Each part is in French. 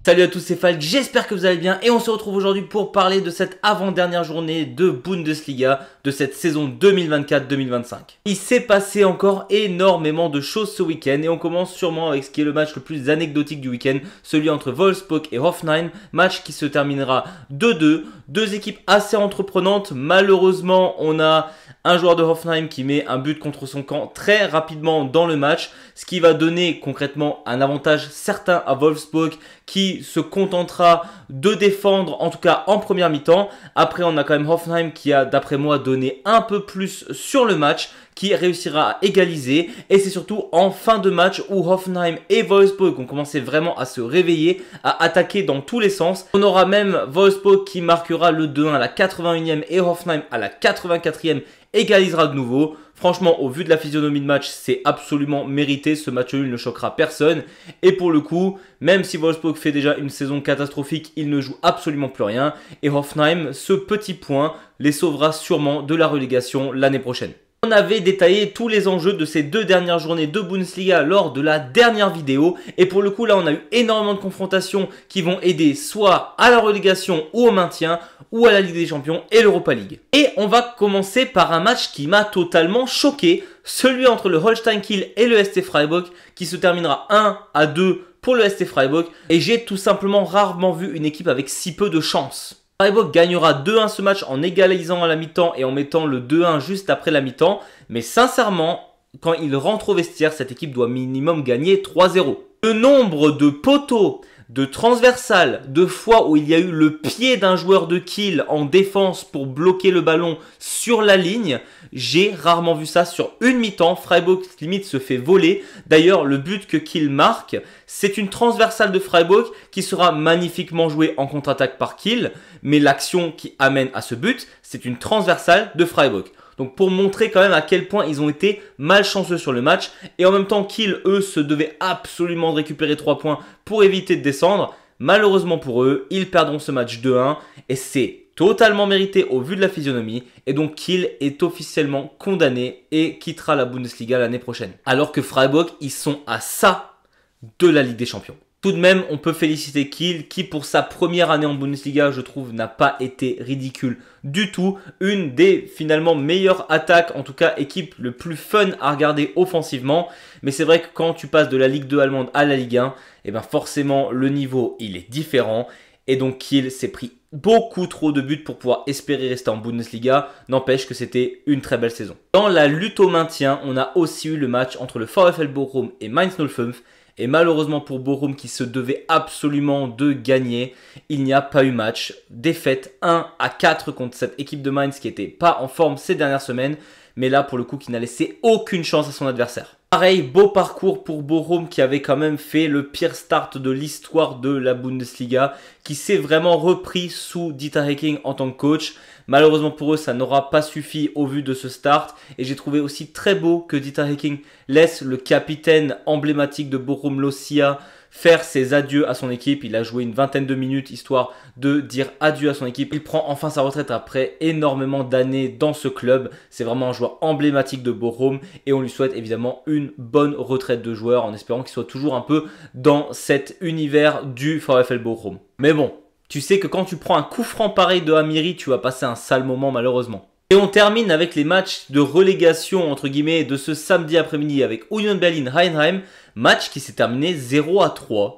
Salut à tous, c'est Falk, j'espère que vous allez bien et on se retrouve aujourd'hui pour parler de cette avant-dernière journée de Bundesliga de cette saison 2024-2025. Il s'est passé encore énormément de choses ce week-end et on commence sûrement avec ce qui est le match le plus anecdotique du week-end, celui entre Wolfsburg et Hoffenheim, match qui se terminera 2-2, deux équipes assez entreprenantes. Malheureusement, on a un joueur de Hoffenheim qui met un but contre son camp très rapidement dans le match, ce qui va donner concrètement un avantage certain à Wolfsburg qui se contentera de défendre, en tout cas en première mi-temps. Après, on a quand même Hoffenheim qui a, d'après moi, donné un peu plus sur le match, qui réussira à égaliser. Et c'est surtout en fin de match où Hoffenheim et Wolfsburg ont commencé vraiment à se réveiller, à attaquer dans tous les sens. On aura même Wolfsburg qui marquera le 2-1 à la 81e et Hoffenheim à la 84e égalisera de nouveau. Franchement, au vu de la physionomie de match, c'est absolument mérité. Ce match nul ne choquera personne. Et pour le coup, même si Wolfsburg fait déjà une saison catastrophique, il ne joue absolument plus rien. Et Hoffenheim, ce petit point, les sauvera sûrement de la relégation l'année prochaine. On avait détaillé tous les enjeux de ces deux dernières journées de Bundesliga lors de la dernière vidéo. Et pour le coup, là, on a eu énormément de confrontations qui vont aider soit à la relégation ou au maintien, ou à la Ligue des Champions et l'Europa League. Et on va commencer par un match qui m'a totalement choqué, celui entre le Holstein Kiel et le SC Freiburg, qui se terminera 1-2 pour le SC Freiburg. Et j'ai tout simplement rarement vu une équipe avec si peu de chance. Freiburg gagnera 2-1 ce match en égalisant à la mi-temps et en mettant le 2-1 juste après la mi-temps. Mais sincèrement, quand il rentre au vestiaire, cette équipe doit minimum gagner 3-0. Le nombre de poteaux, de transversales, de fois où il y a eu le pied d'un joueur de Kiel en défense pour bloquer le ballon sur la ligne, j'ai rarement vu ça sur une mi-temps. Freiburg limite se fait voler. D'ailleurs, le but que Kiel marque, c'est une transversale de Freiburg qui sera magnifiquement jouée en contre-attaque par Kiel. Mais l'action qui amène à ce but, c'est une transversale de Freiburg. Donc pour montrer quand même à quel point ils ont été malchanceux sur le match. Et en même temps, Kiel, eux, se devaient absolument de récupérer 3 points pour éviter de descendre. Malheureusement pour eux, ils perdront ce match 2-1. Et c'est totalement mérité au vu de la physionomie. Et donc Kiel est officiellement condamné et quittera la Bundesliga l'année prochaine. Alors que Freiburg, ils sont à ça de la Ligue des Champions. Tout de même, on peut féliciter Kiel qui, pour sa première année en Bundesliga, je trouve, n'a pas été ridicule du tout. Une des, finalement, meilleures attaques, en tout cas, équipe le plus fun à regarder offensivement. Mais c'est vrai que quand tu passes de la Ligue 2 allemande à la Ligue 1, eh ben forcément, le niveau, il est différent. Et donc, Kiel s'est pris beaucoup trop de buts pour pouvoir espérer rester en Bundesliga. N'empêche que c'était une très belle saison. Dans la lutte au maintien, on a aussi eu le match entre le VfL Bochum et Mainz 05. Et malheureusement pour Bochum qui se devait absolument de gagner, il n'y a pas eu match. Défaite 1-4 contre cette équipe de Mainz qui n'était pas en forme ces dernières semaines. Mais là pour le coup qui n'a laissé aucune chance à son adversaire. Pareil, beau parcours pour Bochum qui avait quand même fait le pire start de l'histoire de la Bundesliga. Qui s'est vraiment repris sous Dieter Hecking en tant que coach. Malheureusement pour eux, ça n'aura pas suffi au vu de ce start. Et j'ai trouvé aussi très beau que Dieter Hecking laisse le capitaine emblématique de Bochum, Lossia, faire ses adieux à son équipe. Il a joué une vingtaine de minutes histoire de dire adieu à son équipe. Il prend enfin sa retraite après énormément d'années dans ce club. C'est vraiment un joueur emblématique de Bochum et on lui souhaite évidemment une bonne retraite de joueur en espérant qu'il soit toujours un peu dans cet univers du VfL Bochum. Mais bon, tu sais que quand tu prends un coup franc pareil de Amiri, tu vas passer un sale moment malheureusement. Et on termine avec les matchs de relégation entre guillemets de ce samedi après-midi avec Union Berlin-Heidenheim. Match qui s'est terminé 0-3.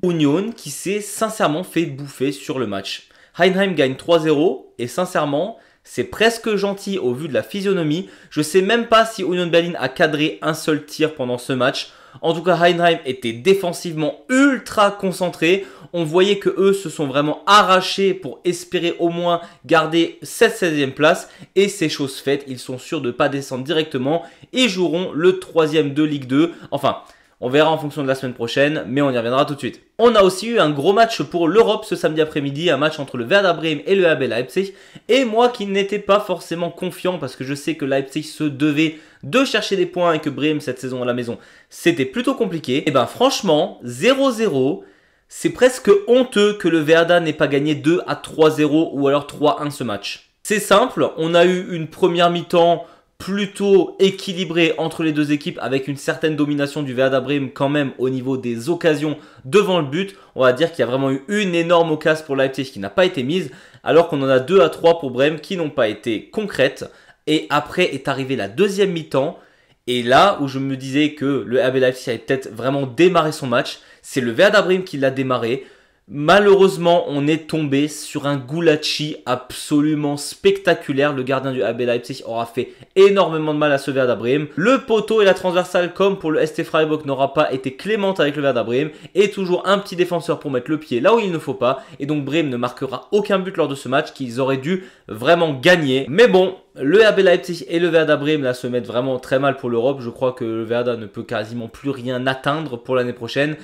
Union qui s'est sincèrement fait bouffer sur le match. Heidenheim gagne 3-0 et sincèrement, c'est presque gentil au vu de la physionomie. Je sais même pas si Union Berlin a cadré un seul tir pendant ce match. En tout cas, Heidenheim était défensivement ultra concentré. On voyait que eux se sont vraiment arrachés pour espérer au moins garder cette 16e place. Et c'est chose faite, ils sont sûrs de ne pas descendre directement et joueront le 3e de Ligue 2. Enfin, on verra en fonction de la semaine prochaine, mais on y reviendra tout de suite. On a aussi eu un gros match pour l'Europe ce samedi après-midi, un match entre le Werder Bremen et le RB Leipzig. Et moi qui n'étais pas forcément confiant parce que je sais que Leipzig se devait de chercher des points et que Bremen cette saison à la maison, c'était plutôt compliqué. Et ben franchement, 0-0, c'est presque honteux que le Werder n'ait pas gagné 2-3-0 ou alors 3-1 ce match. C'est simple, on a eu une première mi-temps plutôt équilibré entre les deux équipes avec une certaine domination du Werder Bremen quand même au niveau des occasions devant le but. On va dire qu'il y a vraiment eu une énorme occasion pour Leipzig qui n'a pas été mise alors qu'on en a 2 à 3 pour Bremen qui n'ont pas été concrètes. Et après est arrivée la deuxième mi-temps et là où je me disais que le RB Leipzig avait peut-être vraiment démarré son match, c'est le Werder Bremen qui l'a démarré. Malheureusement, on est tombé sur un Gulácsi absolument spectaculaire. Le gardien du RB Leipzig aura fait énormément de mal à ce Werder Bremen. Le poteau et la transversale, comme pour le ST Freiburg, n'aura pas été clémente avec le Werder Bremen. Et toujours un petit défenseur pour mettre le pied là où il ne faut pas. Et donc Bremen ne marquera aucun but lors de ce match qu'ils auraient dû vraiment gagner. Mais bon, le RB Leipzig et le Werder Bremen là se mettent vraiment très mal pour l'Europe. Je crois que le Werder ne peut quasiment plus rien atteindre pour l'année prochaine.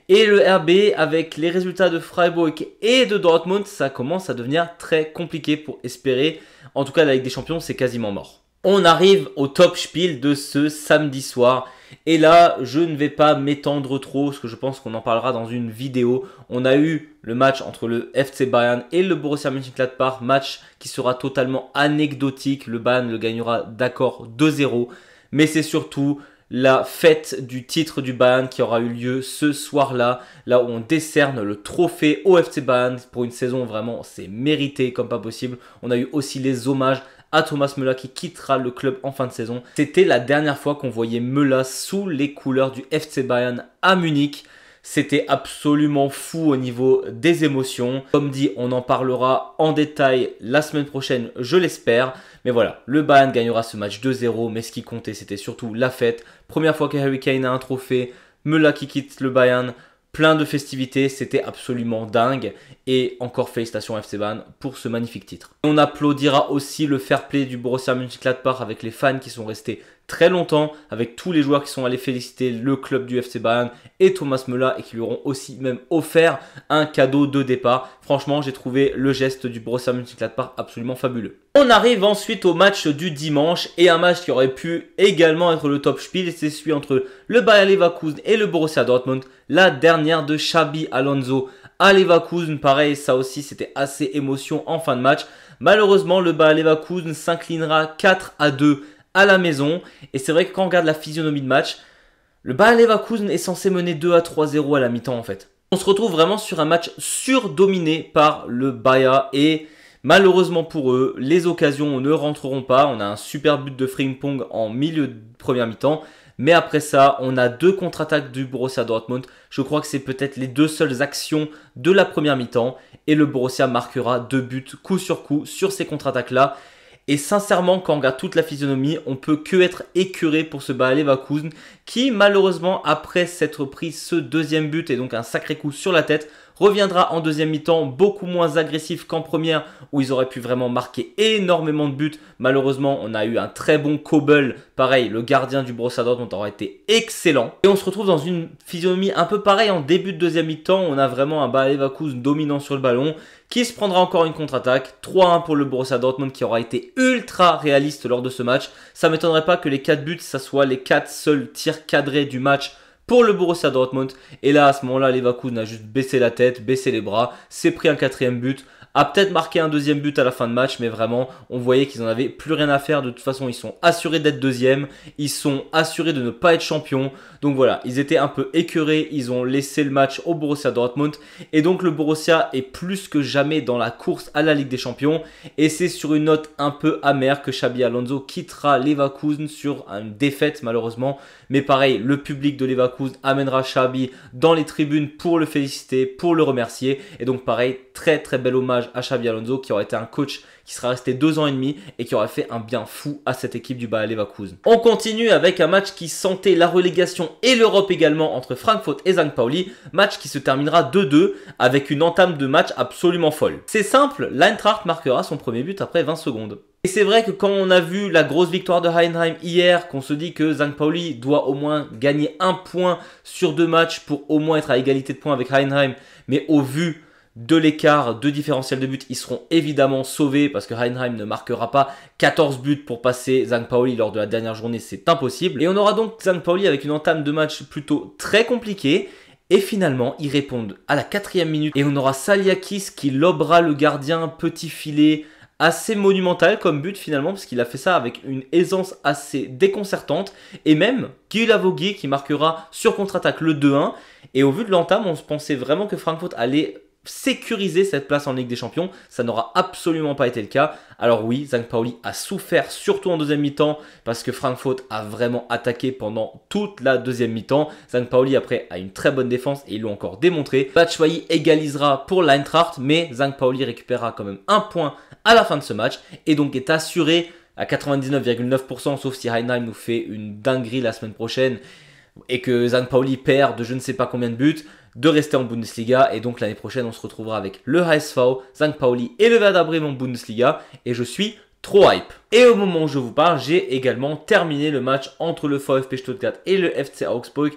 Et le RB, avec les résultats de Freiburg et de Dortmund, ça commence à devenir très compliqué pour espérer. En tout cas, la Ligue des Champions, c'est quasiment mort. On arrive au top spiel de ce samedi soir. Et là, je ne vais pas m'étendre trop, parce que je pense qu'on en parlera dans une vidéo. On a eu le match entre le FC Bayern et le Borussia Mönchengladbach, match qui sera totalement anecdotique. Le Bayern le gagnera d'accord 2-0, mais c'est surtout la fête du titre du Bayern qui aura eu lieu ce soir-là, là où on décerne le trophée au FC Bayern pour une saison vraiment, c'est mérité comme pas possible. On a eu aussi les hommages à Thomas Müller qui quittera le club en fin de saison. C'était la dernière fois qu'on voyait Müller sous les couleurs du FC Bayern à Munich. C'était absolument fou au niveau des émotions. Comme dit, on en parlera en détail la semaine prochaine, je l'espère. Mais voilà, le Bayern gagnera ce match 2-0, mais ce qui comptait, c'était surtout la fête. Première fois que Harry Kane a un trophée, Müller qui quitte le Bayern, plein de festivités, c'était absolument dingue. Et encore félicitations FC Bayern pour ce magnifique titre. On applaudira aussi le fair play du Borussia Mönchengladbach avec les fans qui sont restés très longtemps, avec tous les joueurs qui sont allés féliciter le club du FC Bayern et Thomas Müller et qui lui auront aussi même offert un cadeau de départ. Franchement, j'ai trouvé le geste du Borussia Mönchengladbach absolument fabuleux. On arrive ensuite au match du dimanche et un match qui aurait pu également être le top spiel, c'est celui entre le Bayer Leverkusen et le Borussia Dortmund, la dernière de Xabi Alonso à Leverkusen. Pareil, ça aussi c'était assez émotion en fin de match. Malheureusement, le Bayer Leverkusen s'inclinera 4-2 à la maison. Et c'est vrai que quand on regarde la physionomie de match, le Bayer Leverkusen est censé mener 2-3-0 à la mi-temps en fait. On se retrouve vraiment sur un match surdominé par le Bayer et malheureusement pour eux, les occasions ne rentreront pas. On a un super but de Frimpong en milieu de première mi-temps. Mais après ça, on a 2 contre-attaques du Borussia Dortmund. Je crois que c'est peut-être les 2 seules actions de la première mi-temps. Et le Borussia marquera 2 buts coup sur ces contre-attaques-là. Et sincèrement, quand on regarde toute la physionomie, on peut que être écœuré pour ce Bayer Leverkusen qui, malheureusement, après s'être pris ce deuxième but et donc un sacré coup sur la tête, reviendra en deuxième mi-temps beaucoup moins agressif qu'en première où ils auraient pu vraiment marquer énormément de buts. Malheureusement, on a eu un très bon Kobel. Pareil, le gardien du Borussia Dortmund aura été excellent. Et on se retrouve dans une physionomie un peu pareille en début de deuxième mi-temps. On a vraiment un Bayer Leverkusen dominant sur le ballon qui se prendra encore une contre-attaque. 3-1 pour le Borussia Dortmund qui aura été ultra réaliste lors de ce match. Ça ne m'étonnerait pas que les 4 buts, ça soit les 4 seuls tirs cadrés du match pour le Borussia Dortmund. Et là, à ce moment-là, Leverkusen a juste baissé la tête, baissé les bras, s'est pris un 4e but, a peut-être marqué un 2e but à la fin de match, mais vraiment, on voyait qu'ils n'en avaient plus rien à faire. De toute façon, ils sont assurés d'être 2e, ils sont assurés de ne pas être champions. Donc voilà, ils étaient un peu écœurés, ils ont laissé le match au Borussia Dortmund. Et donc le Borussia est plus que jamais dans la course à la Ligue des Champions. Et c'est sur une note un peu amère que Xabi Alonso quittera Leverkusen sur une défaite malheureusement. Mais pareil, le public de Leverkusen amènera Xabi dans les tribunes pour le féliciter, pour le remercier. Et donc pareil, très très bel hommage à Xabi Alonso qui aurait été un coach qui sera resté 2 ans et demi et qui aurait fait un bien fou à cette équipe du Bayer Leverkusen. On continue avec un match qui sentait la relégation et l'Europe également entre Francfort et St. Pauli. Match qui se terminera 2-2 avec une entame de match absolument folle. C'est simple, l'Eintracht marquera son premier but après 20 secondes. Et c'est vrai que quand on a vu la grosse victoire de Heidenheim hier, qu'on se dit que St. Pauli doit au moins gagner 1 point sur 2 matchs pour au moins être à égalité de points avec Heidenheim, mais au vu de l'écart de différentiel de but, ils seront évidemment sauvés parce que Heidenheim ne marquera pas 14 buts pour passer St. Pauli lors de la dernière journée, c'est impossible. Et on aura donc St. Pauli avec une entame de match plutôt très compliquée. Et finalement, ils répondent à la 4e minute et on aura Saliakis qui lobera le gardien, petit filet assez monumental comme but finalement, parce qu'il a fait ça avec une aisance assez déconcertante, et même Guy Lavogui qui marquera sur contre-attaque le 2-1, et au vu de l'entame, on se pensait vraiment que Francfort allait sécuriser cette place en Ligue des Champions. Ça n'aura absolument pas été le cas. Alors oui, St. Pauli a souffert, surtout en deuxième mi-temps, parce que Francfort a vraiment attaqué pendant toute la deuxième mi-temps. St. Pauli après a une très bonne défense et ils l'ont encore démontré. Batshuayi égalisera pour l'Eintracht, mais St. Pauli récupérera quand même un point à la fin de ce match et donc est assuré à 99,9%, sauf si Heidenheim nous fait une dinguerie la semaine prochaine et que St. Pauli perd de je ne sais pas combien de buts, de rester en Bundesliga. Et donc l'année prochaine, on se retrouvera avec le HSV, St. Pauli et le Werder Bremen en Bundesliga. Et je suis trop hype. Et au moment où je vous parle, j'ai également terminé le match entre le VfB Stuttgart et le FC Augsburg.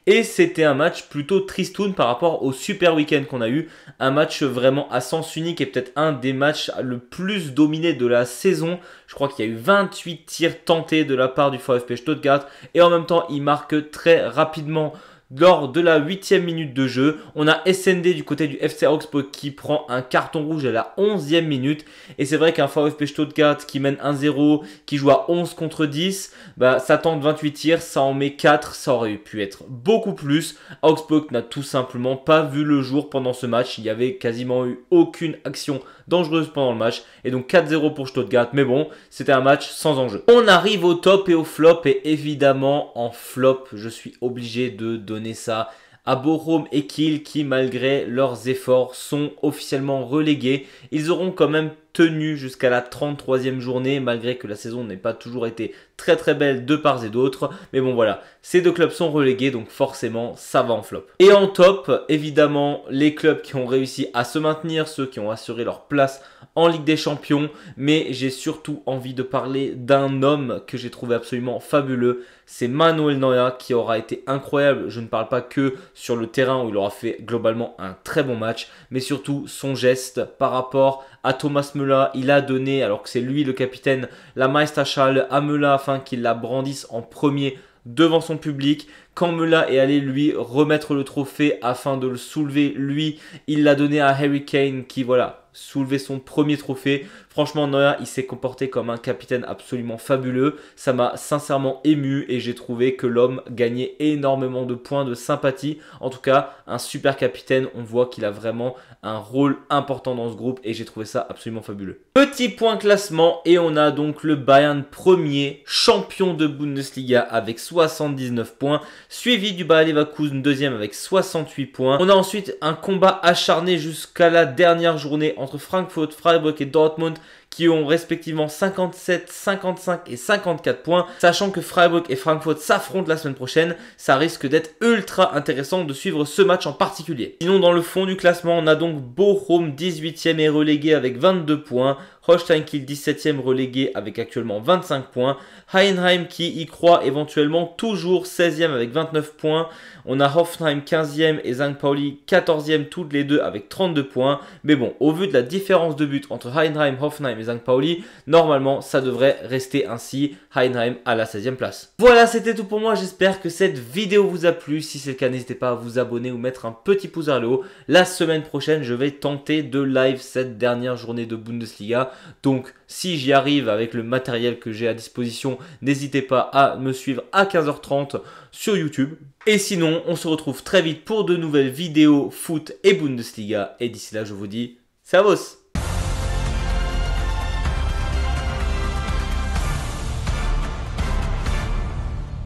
Et c'était un match plutôt tristoun par rapport au super week-end qu'on a eu. Un match vraiment à sens unique et peut-être un des matchs le plus dominé de la saison. Je crois qu'il y a eu 28 tirs tentés de la part du VfB Stuttgart. Et en même temps, il marque très rapidement. Lors de la 8e minute de jeu, on a SND du côté du FC Augsburg qui prend un carton rouge à la 11e minute. Et c'est vrai qu'un VfB Stuttgart qui mène 1-0, qui joue à 11 contre 10, ça tente 28 tirs, ça en met 4, ça aurait pu être beaucoup plus. Augsburg n'a tout simplement pas vu le jour pendant ce match. Il n'y avait quasiment eu aucune action dangereuse pendant le match. Et donc 4-0 pour Stuttgart. Mais bon, c'était un match sans enjeu. On arrive au top et au flop. Et évidemment, en flop, je suis obligé de donner ça à Bochum et Kiel qui, malgré leurs efforts, sont officiellement relégués. Ils auront quand même tenu jusqu'à la 33e journée, malgré que la saison n'ait pas toujours été très très belle de part et d'autre. Mais bon voilà, ces deux clubs sont relégués, donc forcément ça va en flop. Et en top, évidemment, les clubs qui ont réussi à se maintenir, ceux qui ont assuré leur place en Ligue des Champions. Mais j'ai surtout envie de parler d'un homme que j'ai trouvé absolument fabuleux. C'est Manuel Neuer qui aura été incroyable. Je ne parle pas que sur le terrain où il aura fait globalement un très bon match, mais surtout son geste par rapport à Thomas Müller. Il a donné, alors que c'est lui le capitaine, la Meisterschale à Müller afin qu'il la brandisse en premier devant son public. Quand Müller est allé lui remettre le trophée afin de le soulever, lui, il l'a donné à Harry Kane qui, voilà, soulevait son premier trophée. Franchement, Neuer, il s'est comporté comme un capitaine absolument fabuleux. Ça m'a sincèrement ému et j'ai trouvé que l'homme gagnait énormément de points de sympathie. En tout cas, un super capitaine. On voit qu'il a vraiment un rôle important dans ce groupe et j'ai trouvé ça absolument fabuleux. Petit point classement et on a donc le Bayern premier, champion de Bundesliga avec 79 points. Suivi du Bayer Leverkusen deuxième avec 68 points. On a ensuite un combat acharné jusqu'à la dernière journée entre Francfort, Freiburg et Dortmund qui ont respectivement 57, 55 et 54 points. Sachant que Freiburg et Francfort s'affrontent la semaine prochaine, ça risque d'être ultra intéressant de suivre ce match en particulier. Sinon, dans le fond du classement, on a donc Bochum 18e et relégué avec 22 points. Holstein Kiel 17e relégué avec actuellement 25 points. Heidenheim qui y croit éventuellement toujours 16e avec 29 points. On a Hoffenheim 15e et St. Pauli 14e toutes les deux avec 32 points. Mais bon, au vu de la différence de but entre Heidenheim, Hoffenheim et St. Pauli, normalement ça devrait rester ainsi. Heidenheim à la 16e place. Voilà, c'était tout pour moi. J'espère que cette vidéo vous a plu. Si c'est le cas, n'hésitez pas à vous abonner ou mettre un petit pouce vers le haut. La semaine prochaine, je vais tenter de live cette dernière journée de Bundesliga. Donc, si j'y arrive avec le matériel que j'ai à disposition, n'hésitez pas à me suivre à 15h30 sur YouTube. Et sinon, on se retrouve très vite pour de nouvelles vidéos foot et Bundesliga. Et d'ici là, je vous dis, servus!